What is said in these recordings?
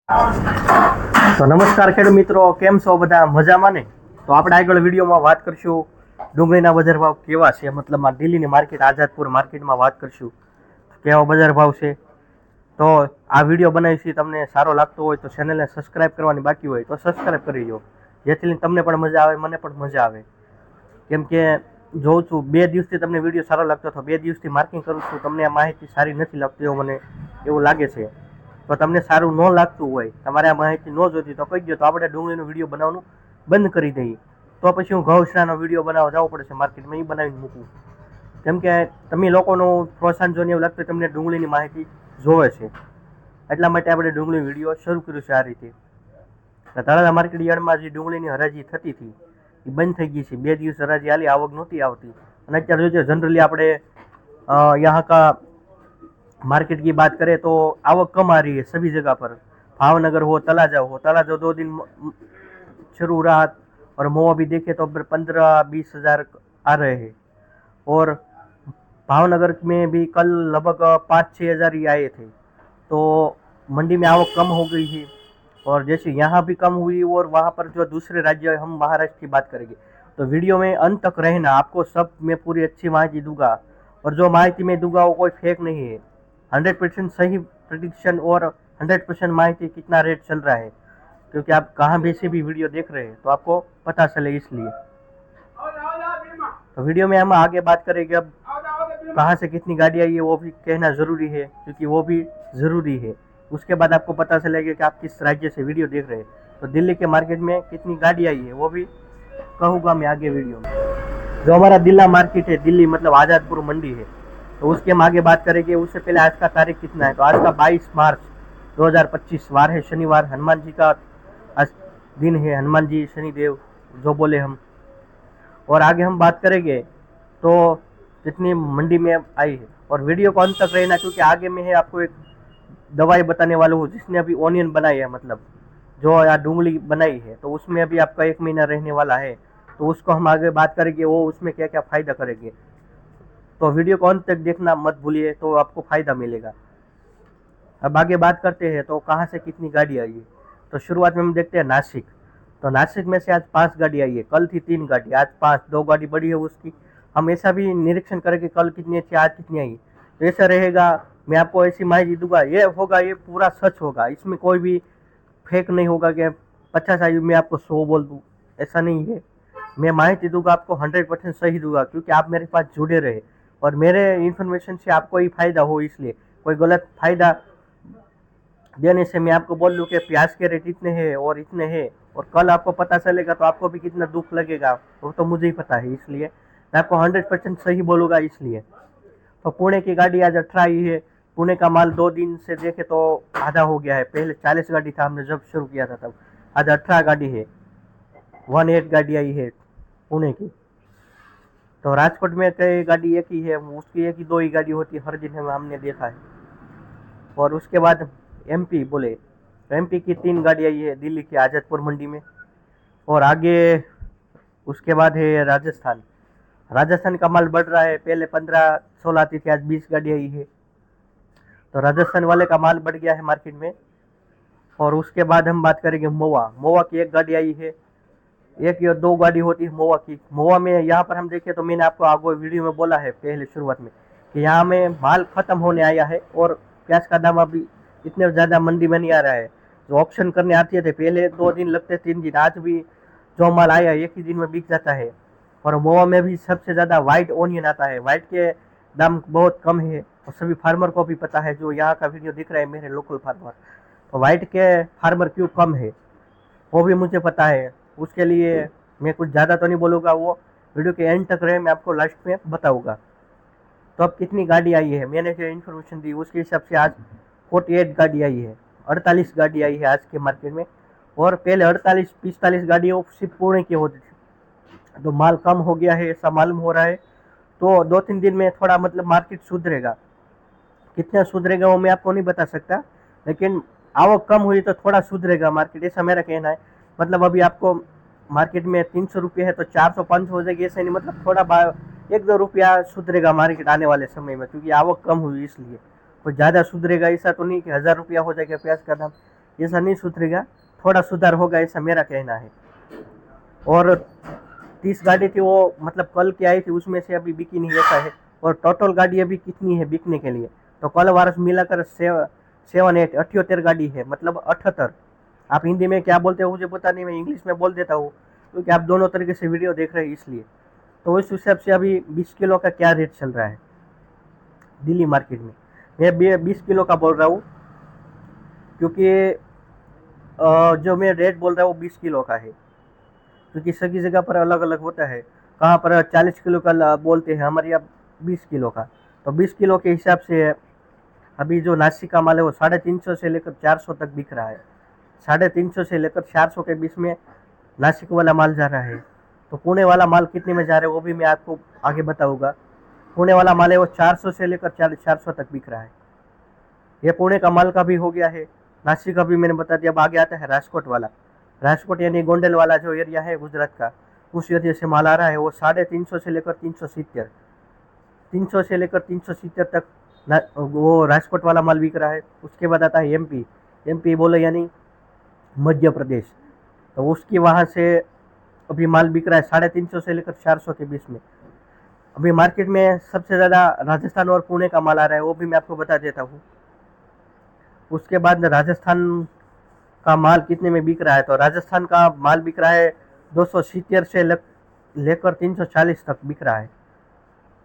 તો નમસ્કાર ખેડૂત મિત્રો, કેમ છો બધા? મજામાં ને? તો આપણે આગળ વિડીયોમાં વાત કરશું ડુંગળીના બજાર ભાવ કેવા છે, મતલબ દિલ્હીની માર્કેટ, આઝાદપુર માર્કેટમાં વાત કરશું કેવા બજાર ભાવ છે. તો આ વિડીયો બનાવીશું, તમને સારો લાગતો હોય તો ચેનલને સબસ્ક્રાઇબ કરવાની બાકી હોય તો સબસ્ક્રાઇબ કરી લો, જેથી તમને પણ મજા આવે, મને પણ મજા આવે. કેમ કે જોઉં છું 2 દિવસથી તમને વિડીયો સારો લાગતો હતો, 2 દિવસથી માર્કિંગ કરું છું, તમને આ માહિતી સારી નથી લાગતી એવું લાગે છે. તો તમને સારું ન લાગતું હોય, તમારે આ માહિતી ન જોતી તો કહી દો, તો આપણે ડુંગળીનો વિડીયો બનાવવાનું બંધ કરી દઈએ. તો પછી હું ઘઉંસરાનો વિડીયો બનાવવા જવું પડશે માર્કેટમાં, એ બનાવીને મૂકવું. કેમ કે તમે લોકોનું પ્રોત્સાહન જોઈને એવું લાગતું તમને ડુંગળીની માહિતી જોવે છે, એટલા માટે આપણે ડુંગળી વિડીયો શરૂ કર્યું છે. આ રીતે તળાજા માર્કેટ યાર્ડમાં જે ડુંગળીની હરાજી થતી હતી એ બંધ થઈ ગઈ છે. 2 દિવસ હરાજી આલી, આવક નહોતી આવતી. અને અત્યારે જો જનરલી આપણે यहाँ का मार्केट की बात करें तो आवक कम आ रही है सभी जगह पर। भावनगर हो, तलाजा 2 दिन शुरू रहा, और महुआ भी देखे तो 15-20 हज़ार आ रहे हैं, और भावनगर में भी कल लगभग 5-6 हज़ार ही आए थे। तो मंडी में आवक कम हो गई है, और जैसे यहाँ भी कम हुई, और वहाँ पर जो दूसरे राज्य, हम महाराष्ट्र की बात करेंगे, तो वीडियो में अंत तक रहना, आपको सब मैं पूरी अच्छी माहिती दूंगा, और जो माहिती मैं दूंगा वो कोई फेक नहीं है, 100% सही प्रेडिक्शन और 100% माहिती कितना रेट चल रहा है, क्योंकि आप कहाँ भी से भी वीडियो देख रहे हैं तो आपको पता चले, इसलिए। तो वीडियो में हम आगे बात करेंगे, अब कहाँ से कितनी गाड़ी आई है वो भी कहना ज़रूरी है, क्योंकि वो भी ज़रूरी है। उसके बाद आपको पता चलेगा कि आप किस राज्य से वीडियो देख रहे हैं। तो दिल्ली के मार्केट में कितनी गाड़ी आई है वो भी कहूँगा मैं आगे वीडियो में। जो हमारा दिल्ला मार्केट है, दिल्ली मतलब आज़ादपुर मंडी है, तो उसके हम आगे बात करेंगे। उससे पहले आज का तारीख कितना है, तो आज का 22 मार्च 2025 वार है शनिवार, हनुमान जी का आज दिन है, हनुमान जी शनिदेव जो बोले हम। और आगे हम बात करेंगे तो कितनी मंडी में आई है, और वीडियो को अंत तक रहना, क्योंकि आगे में है आपको एक दवाई बताने वाला हूँ, जिसने अभी ऑनियन बनाई है, मतलब जो यार डूंगली बनाई है, तो उसमें अभी आपका 1 महीना रहने वाला है, तो उसको हम आगे बात करेंगे, वो उसमें क्या क्या फ़ायदा करेंगे। तो वीडियो को अंत तक देखना मत भूलिए, तो आपको फ़ायदा मिलेगा। अब आगे बात करते हैं तो कहाँ से कितनी गाड़ी आई है। तो शुरुआत में हम देखते हैं नासिक। तो नासिक में से आज 5 गाड़ी आई है, कल थी 3 गाड़ी, आज 5, 2 गाड़ी बड़ी है उसकी। हम ऐसा भी निरीक्षण करेंगे कल कितनी थी, आज कितनी आई, तो ऐसा रहेगा। मैं आपको ऐसी माहिती दूंगा, ये होगा, ये पूरा सच होगा, इसमें कोई भी फेक नहीं होगा कि 50 आई मैं आपको 100 बोल दूँ, ऐसा नहीं है। मैं माहिती दूंगा आपको 100% सही दूंगा, क्योंकि आप मेरे पास जुड़े रहे और मेरे इन्फॉर्मेशन से आपको ही फायदा हो, इसलिए कोई गलत फायदा देने से मैं आपको बोल दूँ कि प्याज के रेट इतने हैं और इतने हैं, और कल आपको पता चलेगा तो आपको भी कितना दुख लगेगा, वो तो मुझे ही पता है, इसलिए मैं आपको 100% सही बोलूँगा, इसलिए। तो पुणे की गाड़ी आज 18 आई है। पुणे का माल 2 दिन से देखे तो आधा हो गया है, पहले 40 गाड़ी था हमने जब शुरू किया था तब, आज 18 गाड़ी है, 18 गाड़ी आई है पुणे की। तो राजकोट में कई गाड़ी एक ही है, उसकी एक ही 2 ही गाड़ी होती है हर दिन, हमने देखा है। और उसके बाद एमपी बोले, एमपी की 3 गाड़ी आई है दिल्ली की आज़ादपुर मंडी में। और आगे उसके बाद है राजस्थान। राजस्थान का माल बढ़ रहा है, पहले 15-16 आती थी, आज 20 गाड़ी आई है, तो राजस्थान वाले का माल बढ़ गया है मार्केट में। और उसके बाद हम बात करेंगे महुआ। महुआ की 1 गाड़ी आई है, 1 या 2 गाड़ी होती है महुआ की। महुआ में यहाँ पर हम देखें तो मैंने आपको आगे वीडियो में बोला है पहले शुरुआत में कि यहाँ में माल खत्म होने आया है, और प्याज का दाम अभी इतने ज़्यादा मंडी में नहीं आ रहा है। जो ऑप्शन करने आते थे पहले 2 दिन लगते, 3 दिन, आज भी जो माल आया 1 ही दिन में बिक जाता है। और महुआ में भी सबसे ज़्यादा वाइट ओनियन आता है, वाइट के दाम बहुत कम है, और सभी फार्मर को भी पता है, जो यहाँ का वीडियो दिख रहा है मेरे लोकल फार्मर, तो वाइट के फार्मर क्यों कम है वो भी मुझे पता है। उसके लिए मैं कुछ ज़्यादा तो नहीं बोलूँगा, वो वीडियो के एंड तक रहे, मैं आपको लास्ट में बताऊँगा। तो अब कितनी गाड़ी आई है, मैंने जो इन्फॉर्मेशन दी उसके हिसाब से आज 48 गाड़ी आई है, 48 गाड़ी आई है आज के मार्केट में। और पहले 48-45 गाड़ियों सिर्फ पुणे की होती थी, तो माल कम हो गया है ऐसा मालूम हो रहा है। तो 2-3 दिन में थोड़ा मतलब मार्केट सुधरेगा, कितना सुधरेगा वो मैं आपको नहीं बता सकता, लेकिन आवक कम हुई तो थोड़ा सुधरेगा मार्केट, ऐसा मेरा कहना है। मतलब अभी आपको मार्केट में 300 रुपये है तो 400-500 हो जाएगी, ऐसा नहीं, मतलब थोड़ा 1-2 रुपया सुधरेगा मार्केट आने वाले समय में, क्योंकि आवक कम हुई इसलिए। कोई ज़्यादा सुधरेगा ऐसा तो नहीं कि 1000 रुपया हो जाएगा प्याज का दाम, ऐसा नहीं सुधरेगा, थोड़ा सुधार होगा, ऐसा मेरा कहना है। और 30 गाड़ी थी वो मतलब कल की आई थी, उसमें से अभी बिकी नहीं, ऐसा है। और टोटल गाड़ी अभी कितनी है बिकने के लिए, तो कल वारस मिलाकर 78 गाड़ी है, मतलब 78। आप हिंदी में क्या बोलते हो मुझे पता नहीं, मैं इंग्लिश में बोल देता हूँ क्योंकि आप दोनों तरीके से वीडियो देख रहे हैं इसलिए। तो उस हिसाब से अभी 20 किलो का क्या रेट चल रहा है दिल्ली मार्केट में। मैं 20 किलो का बोल रहा हूँ क्योंकि जो मैं रेट बोल रहा हूँ वो 20 किलो का है, क्योंकि सभी जगह पर अलग अलग होता है। कहाँ पर 40 किलो का बोलते हैं, हमारे यहाँ 20 किलो का। तो 20 किलो के हिसाब से अभी जो नासिक का माल है वो 350 से लेकर 400 तक बिक रहा है। 350 से लेकर 400 के बीच में नासिक वाला माल जा रहा है। तो पुणे वाला माल कितने में जा रहा है वो भी मैं आपको आगे बताऊंगा। पुणे वाला माल है वो 400 से लेकर 400 तक बिक रहा है। ये पुणे का माल का भी हो गया है। नासिक का भी मैंने बता दिया। अब आगे आता है राजकोट वाला। राजकोट यानी गोंडल वाला जो एरिया है गुजरात का, उस एरिया से माल आ रहा है। वो 350 से लेकर 370, 300 से लेकर 370 तक वो राजकोट वाला माल बिक रहा है। उसके बाद आता है एमपी। एमपी बोले यानी मध्य प्रदेश, तो उसकी वहाँ से अभी माल बिक रहा है 350 से लेकर 400 के बीच में। अभी मार्केट में सबसे ज़्यादा राजस्थान और पुणे का माल आ रहा है, वो भी मैं आपको बता देता हूँ। उसके बाद राजस्थान का माल कितने में बिक रहा है, तो राजस्थान का माल बिक रहा है 270 से लेकर 340 तक बिक रहा है।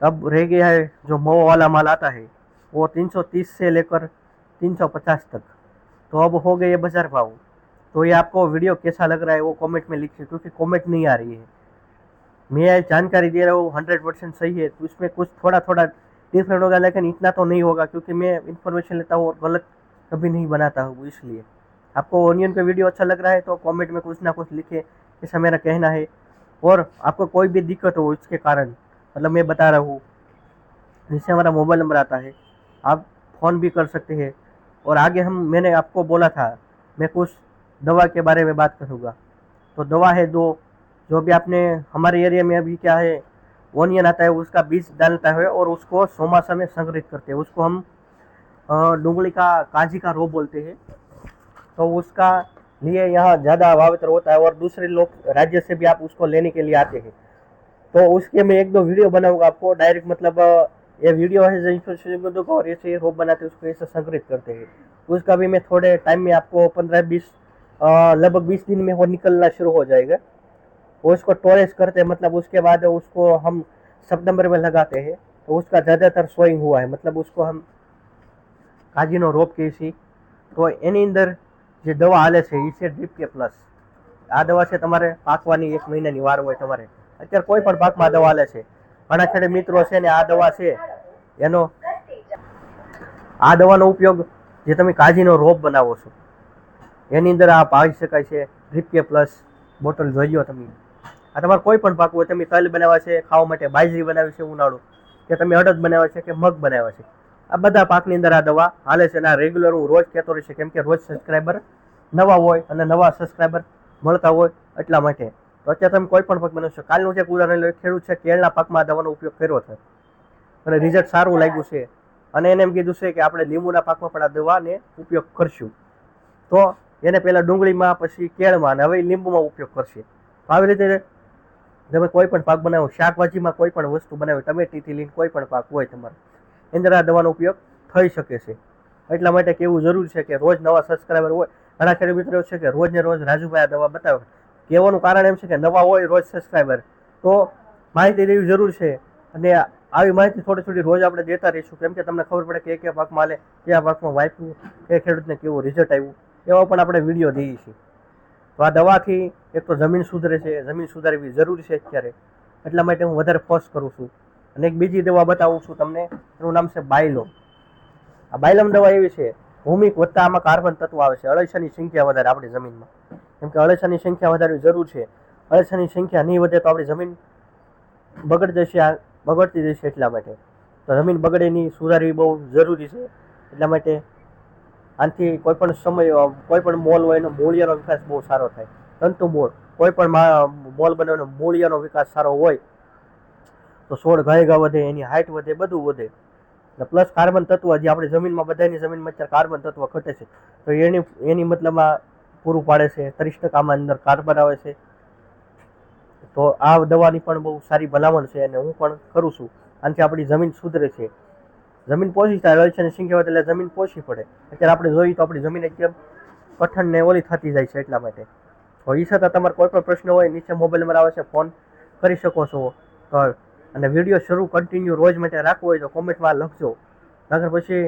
अब रह गया है जो मऊ वाला माल आता है वो 330 से लेकर 350 तक। तो अब हो गए बाजार भाव। तो ये आपको वीडियो कैसा लग रहा है वो कमेंट में लिखिए, क्योंकि कमेंट नहीं आ रही है। मैं जानकारी दे रहा हूँ 100% सही है, तो इसमें कुछ थोड़ा थोड़ा डिफरेंट होगा, लेकिन इतना तो नहीं होगा, क्योंकि मैं इन्फॉर्मेशन लेता हूँ और गलत कभी नहीं बनाता हूँ। इसलिए आपको ओनियन का वीडियो अच्छा लग रहा है तो कमेंट में कुछ ना कुछ लिखे, ऐसा मेरा कहना है। और आपको कोई भी दिक्कत हो इसके कारण, मतलब मैं बता रहा हूँ, जिससे हमारा मोबाइल नंबर आता है, आप फ़ोन भी कर सकते हैं। और आगे मैंने आपको बोला था मैं कुछ दवा के बारे में बात करूँगा। तो दवा है दो, जो भी आपने हमारे एरिया में अभी क्या है, ओनियन आता है उसका बीज डालता है और उसको चौमासा में संग्रहित करते हैं। उसको हम डुंगली का काजी का रोग बोलते हैं। तो उसका लिए यहाँ ज़्यादा वावेतर होता है और दूसरे लोग राज्य से भी आप उसको लेने के लिए आते हैं। तो उसके मैं एक दो वीडियो बनाऊंगा आपको डायरेक्ट, मतलब ये वीडियो है जो इन्फॉर्मेशन को और ऐसे रोप बनाते हैं उसको ऐसे संग्रहित करते हैं। उसका भी मैं थोड़े टाइम में आपको 15-20 लगभग 20 दिन में वो निकलना शुरू हो जाएगा। वो उसको टोरेज करते हैं, मतलब उसके बाद उसको हम सितंबर में लगाते हैं। तो उसका ज़्यादातर सोइंग हुआ है, मतलब उसको हम કાજીનો રોપ કહે છે। તો એની અંદર જે દવા હાલે છે એ છે ડ્રીપ કે પ્લસ। આ દવા છે તમારે પાકવાની 1 મહિનાની વાર હોય તમારે। અત્યારે કોઈ પણ પાકમાં દવા હાલે છે। ઘણા ખેડૂત મિત્રો છે ને આ દવા છે એનો આ દવાનો ઉપયોગ જે તમે કાજીનો રોપ બનાવો છો એની અંદર આ પાવી શકાય છે। ડ્રીપ કે પ્લસ બોટલ જોઈ લો તમે। આ તમારે કોઈ પણ પાક હોય, તમે તલ બનાવ્યા છે ખાવા માટે, બાજરી બનાવી છે ઉનાળુ, કે તમે અડદ બનાવ્યા છે કે મગ બનાવ્યા છે, આ બધા પાકની અંદર આ દવા હાલે છે। અને આ રેગ્યુલર હું રોજ કહેતો રહીશ, કેમ કે રોજ સબસ્ક્રાઈબર નવા હોય અને નવા સબસ્ક્રાઈબર મળતા હોય એટલા માટે। તો અત્યારે તમે કોઈ પણ પાક બનાવશો। કાલનું જે ઉદાહરણ લઈ, ખેડૂત છે કેળના પાકમાં આ દવાનો ઉપયોગ કર્યો છે અને રિઝલ્ટ સારું લાગ્યું છે, અને એને એમ કીધું છે કે આપણે લીંબુના પાકમાં પણ આ દવાને ઉપયોગ કરશું। તો એને પહેલાં ડુંગળીમાં, પછી કેળમાં અને હવે લીંબુમાં ઉપયોગ કરશે। તો આવી રીતે તમે કોઈ પણ પાક બનાવો, શાકભાજીમાં કોઈ પણ વસ્તુ બનાવી, ટમેટીથી લઈને કોઈ પણ પાક હોય તમારે, એની અંદર આ દવાનો ઉપયોગ થઈ શકે છે। એટલા માટે કહેવું જરૂરી છે કે રોજ નવા સબસ્ક્રાઈબર હોય। ઘણા ખેડૂત મિત્રો છે કે રોજ ને રોજ રાજુભાઈ આ દવા બતાવે। કહેવાનું કારણ એમ છે કે નવા હોય રોજ સબસ્ક્રાઈબર તો માહિતી દેવી જરૂર છે, અને આવી માહિતી થોડી થોડી રોજ આપણે દેતા રહીશું, કેમ કે તમને ખબર પડે કે કયા પાકમાં હાલે, કયા પાકમાં વાપર્યું, કે ખેડૂતને કેવું રિઝલ્ટ આવ્યું, એવા પણ આપણે વિડીયો દઈએ છીએ। તો આ દવાથી એક તો જમીન સુધરે છે, જમીન સુધારવી જરૂરી છે અત્યારે, એટલા માટે હું વધારે ફોર્સ કરું છું। અને એક બીજી દવા બતાવું છું તમને, એનું નામ છે બાયલોમ। આ બાયલમ દવા એવી છે, ભૂમિક વધતા આમાં કાર્બન તત્વ આવે છે। અળસિયાની સંખ્યા વધારે આપણી જમીનમાં, કેમ કે અળસિયાની સંખ્યા વધારવી જરૂર છે। અળસિયાની સંખ્યા નહીં વધે તો આપણી જમીન બગડી જશે, બગડતી જશે। એટલા માટે તો જમીન બગડે નહીં, સુધારવી બહુ જરૂરી છે। એટલા માટે આનાથી કોઈ પણ સમય, કોઈ પણ મોલ હોય એનો મૂળિયાનો વિકાસ બહુ સારો થાય। તંતુ મૂળ, કોઈ પણ મોલ બનાવવાનો મૂળિયાનો વિકાસ સારો હોય તો છોડ ઘાયગા વધે, એની હાઇટ વધે, બધું વધે। પ્લસ કાર્બન તત્વ જે આપણી જમીનમાં બધાની જમીનમાં અત્યારે કાર્બન તત્વ ઘટે છે તો એની મતલબમાં પૂરું પાડે છે. 30% અંદર કાર્બન આવે છે. તો આ દવાની પણ બહુ સારી ભલામણ છે અને હું પણ કરું છું. આનાથી આપણી જમીન સુધરે છે, જમીન પોષી થાય છે અને સિંગ કહેવાય એટલે જમીન પોષી પડે. અત્યારે આપણે જોઈએ તો આપણી જમીન એકદમ કઠણ ને ઓલી થતી જાય છે એટલા માટે. તો એ છતાં તમારે કોઈ પણ પ્રશ્ન હોય નીચે મોબાઈલ નંબર આવે છે, ફોન કરી શકો છો. અને વિડીયો શરૂ કન્ટિન્યુ રોજ માટે રાખવો હોય તો કોમેન્ટમાં લખજો. નકર પછી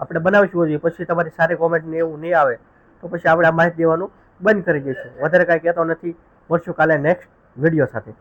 આપણે બનાવીશું જોઈએ પછી તમારી સારી કોમેન્ટ ને એવું નહીં આવે તો પછી આપણે આ માહિતી દેવાનું બંધ કરી દઈશું. વધારે કાંઈ કહેતો નથી. મળશું કાલે નેક્સ્ટ વિડીયો સાથે.